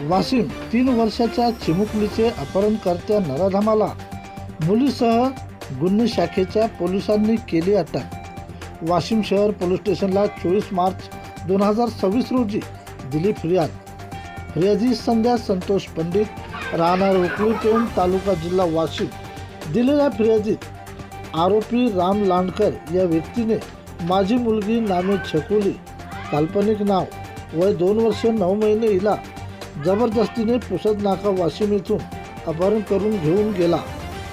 वाशिम 3 वर्षाच्या चिमुकलीचे अपहरणकर्त्या नराधमाला मुलीसह गुन्हे शाखेच्या पोलिसांनी केली अटक। वाशिम शहर पोलीस स्टेशनला 24 मार्च 2026 रोजी दिली फिर्याद। फिर्यादी संध्या संतोष पंडित राहणार उकळीतोंड तालुका जिल्हा वाशिम। दिलेल्या फिर्यादीत आरोपी राम लांडकर या व्यक्तीने माझी मुलगी नामे छकुली काल्पनिक नाव वय 2 वर्ष 9 महिने हिला जबरदस्तीने पुसद नाका वाशिम येथून अपहरण करून घेऊन गेला।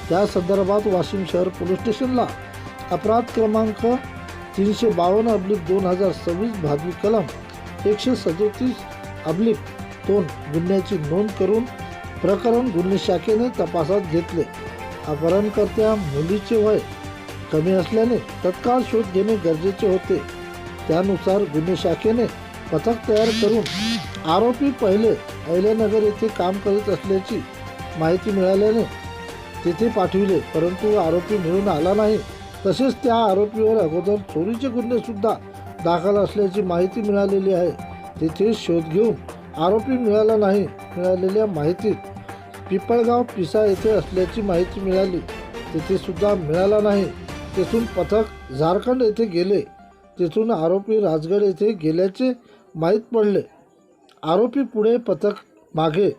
त्या संदर्भात वाशिम शहर पोलीस स्टेशनला अपराध क्रमांक 352/2026 भादवी कलम 137/2 गुन्ह्याची नोंद करून प्रकरण गुन्हे शाखेने तपासात घेतले। अपहरणकर्त्या मुलीचे वय कमी असल्याने तत्काळ शोध घेणे गरजेचे होते। त्यानुसार गुन्हे शाखेने पथक तयार करून आरोपी पहिले अहिल्यानगर येथे काम करीत असल्याची माहिती मिळाल्याने तेथे पाठविले, परंतु आरोपी मिळून आला नाही। तसेच त्या आरोपीवर अगोदर चोरीचे गुन्हे सुद्धा दाखल असल्याची माहिती मिळालेली आहे। तेथे शोध घेऊन आरोपी मिळाला नाही। मिळालेल्या माहितीत पिपळगाव पिसा येथे असल्याची माहिती मिळाली, तेथे सुद्धा मिळाला नाही। तेथून पथक झारखंड येथे गेले, तेथून आरोपी राजगड येथे गेल्याचे माहीत पडले। आरोपी पुढे, पथक मागे।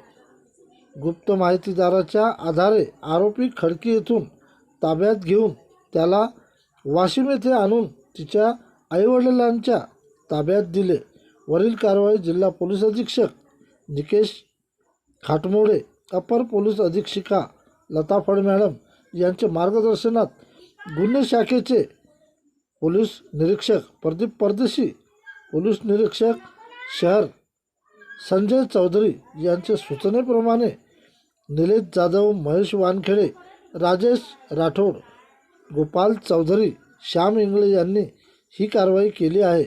गुप्त माहितीदाराच्या आधारे आरोपी खडकी येथून ताब्यात घेऊन त्याला वाशिम येथे आणून तिच्या आईवडिलांच्या ताब्यात दिले। वरील कारवाई जिल्हा पोलीस अधीक्षक निकेश खाटमोडे, अपर पोलीस अधीक्षिका लता फड मॅडम यांच्या मार्गदर्शनात गुन्हे शाखेचे पोलीस निरीक्षक प्रदीप परदेशी, पोलीस निरीक्षक शहर संजय चौधरी यांच्या सूचनेप्रमाणे निलेश जाधव, महेश वानखेडे, राजेश राठोड, गोपाल चौधरी, श्याम इंगळे यांनी ही कारवाई केली आहे।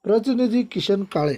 प्रतिनिधी किशन काळे।